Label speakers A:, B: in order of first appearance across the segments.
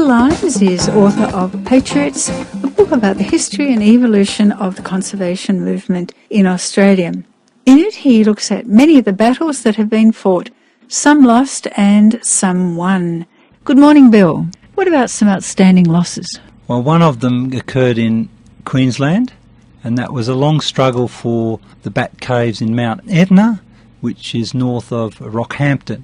A: Bill Lyons is author of Patriots, a book about the history and evolution of the conservation movement in Australia. In it, he looks at many of the battles that have been fought, some lost and some won. Good morning, Bill. What about some outstanding losses?
B: Well, one of them occurred in Queensland, and that was a long struggle for the bat caves in Mount Etna, which is north of Rockhampton.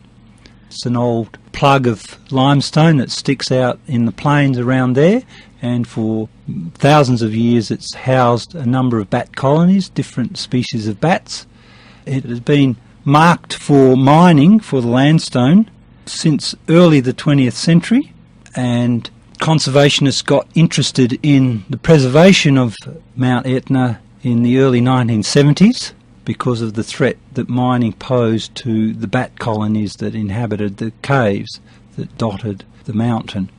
B: It's an old plug of limestone that sticks out in the plains around there, and for thousands of years it's housed a number of bat colonies, different species of bats. It has been marked for mining for the landstone since early the 20th century, and conservationists got interested in the preservation of Mount Etna in the early 1970s because of the threat that mining posed to the bat colonies that inhabited the caves that dotted the mountain.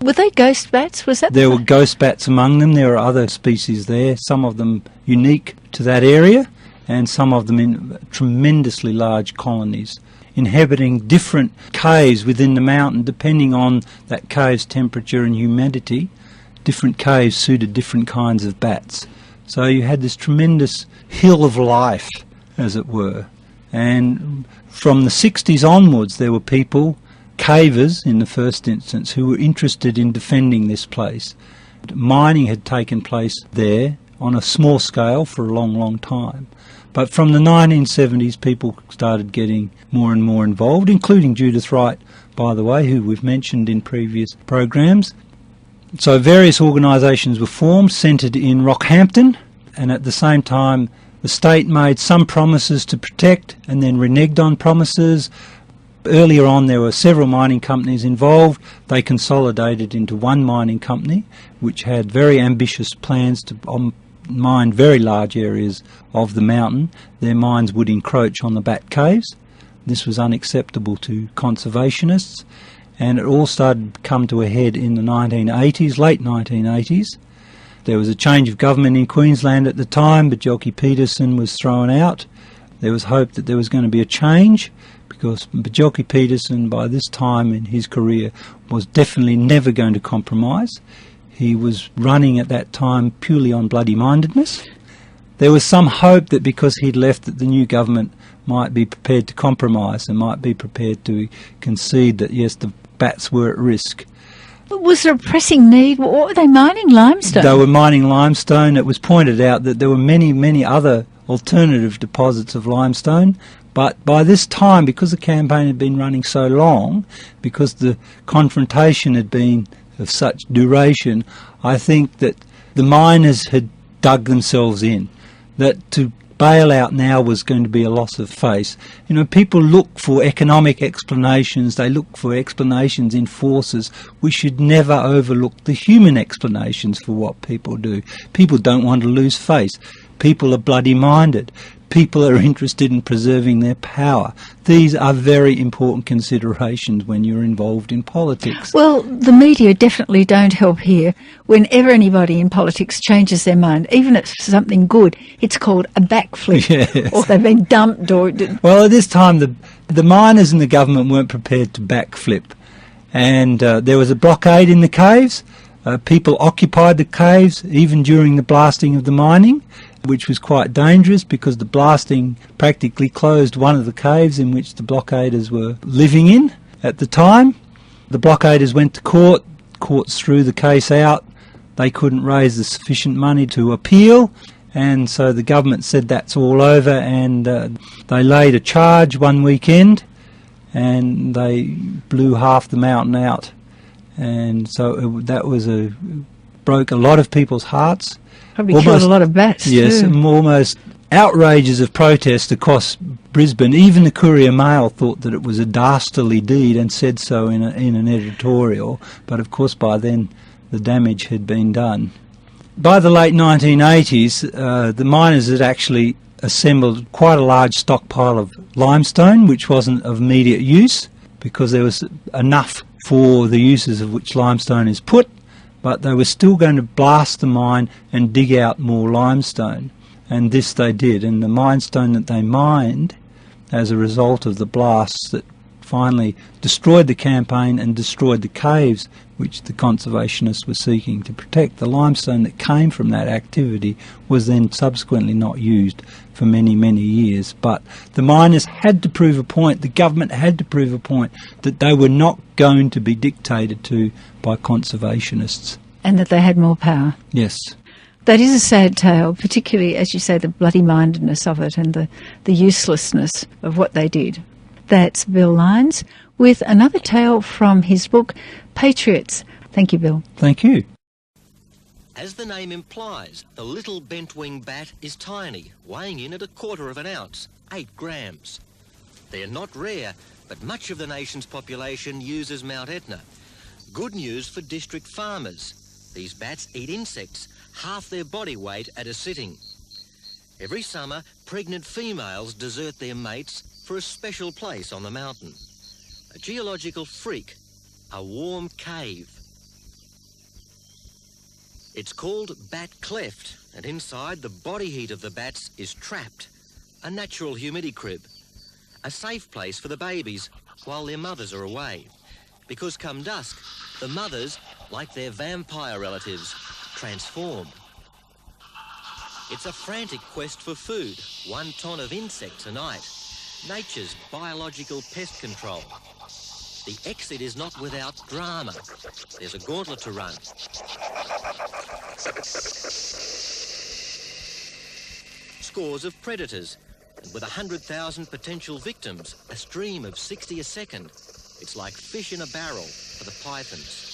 A: Were they ghost bats?
B: There were ghost bats among them. There are other species there, some of them unique to that area, and some of them in tremendously large colonies, inhabiting different caves within the mountain depending on that cave's temperature and humidity. Different caves suited different kinds of bats. So you had this tremendous hill of life, as it were. And from the 60s onwards, there were people, cavers in the first instance, who were interested in defending this place. Mining had taken place there on a small scale for a long, long time. But from the 1970s, people started getting more and more involved, including Judith Wright, by the way, who we've mentioned in previous programs. So various organisations were formed, centred in Rockhampton, and at the same time the state made some promises to protect and then reneged on promises. Earlier on there were several mining companies involved. They consolidated into one mining company which had very ambitious plans to mine very large areas of the mountain. Their mines would encroach on the bat caves. This was unacceptable to conservationists, and it all started to come to a head in the 1980s, late 1980s. There was a change of government in Queensland at the time. Bjelke-Petersen was thrown out. There was hope that there was going to be a change, because Bjelke-Petersen, by this time in his career, was definitely never going to compromise. He was running at that time purely on bloody-mindedness. There was some hope that because he'd left, that the new government might be prepared to compromise and might be prepared to concede that, yes, the bats were at risk.
A: Was there a pressing need? What were they mining? Limestone?
B: They were mining limestone. It was pointed out that there were many, many other alternative deposits of limestone. But by this time, because the campaign had been running so long, because the confrontation had been of such duration, I think that the miners had dug themselves in. That to bail out now was going to be a loss of face. You know, people look for economic explanations, they look for explanations in forces. We should never overlook the human explanations for what people do. People don't want to lose face. People are bloody minded. People are interested in preserving their power. These are very important considerations when you're involved in politics.
A: Well, the media definitely don't help here. Whenever anybody in politics changes their mind, even if it's something good, it's called a backflip.
B: Yes.
A: Or they've been dumped.
B: Well, at this time, the miners and the government weren't prepared to backflip. And there was a blockade in the caves. People occupied the caves even during the blasting of the mining, which was quite dangerous because the blasting practically closed one of the caves in which the blockaders were living in at the time. The blockaders went to court. Courts threw the case out. They couldn't raise the sufficient money to appeal, and so the government said that's all over, and they laid a charge one weekend and they blew half the mountain out. And so that was broke a lot of people's hearts.
A: Probably killed a lot of bats.
B: Yes,
A: too.
B: Almost outrages of protest across Brisbane. Even the Courier Mail thought that it was a dastardly deed and said so in an editorial. But of course by then the damage had been done. By the late 1980s, the miners had actually assembled quite a large stockpile of limestone, which wasn't of immediate use because there was enough for the uses of which limestone is put, but they were still going to blast the mine and dig out more limestone. And this they did, and the limestone that they mined as a result of the blasts that finally destroyed the campaign and destroyed the caves which the conservationists were seeking to protect. The limestone that came from that activity was then subsequently not used for many, many years. But the miners had to prove a point, the government had to prove a point, that they were not going to be dictated to by conservationists.
A: And that they had more power.
B: Yes.
A: That is a sad tale, particularly, as you say, the bloody-mindedness of it and the uselessness of what they did. That's Bill Lyons with another tale from his book, Patriots. Thank you, Bill.
B: Thank you.
C: As the name implies, the little bent-wing bat is tiny, weighing in at 1/4 of an ounce, 8 grams. They're not rare, but much of the nation's population uses Mount Etna. Good news for district farmers. These bats eat insects, half their body weight at a sitting. Every summer, pregnant females desert their mates for a special place on the mountain. A geological freak, a warm cave. It's called Bat Cleft, and inside the body heat of the bats is trapped. A natural humidity crib. A safe place for the babies while their mothers are away. Because come dusk, the mothers, like their vampire relatives, transform. It's a frantic quest for food, 1 ton of insects a night. Nature's biological pest control. The exit is not without drama. There's a gauntlet to run. Scores of predators, and with 100,000 potential victims, a stream of 60 a second. It's like fish in a barrel for the pythons.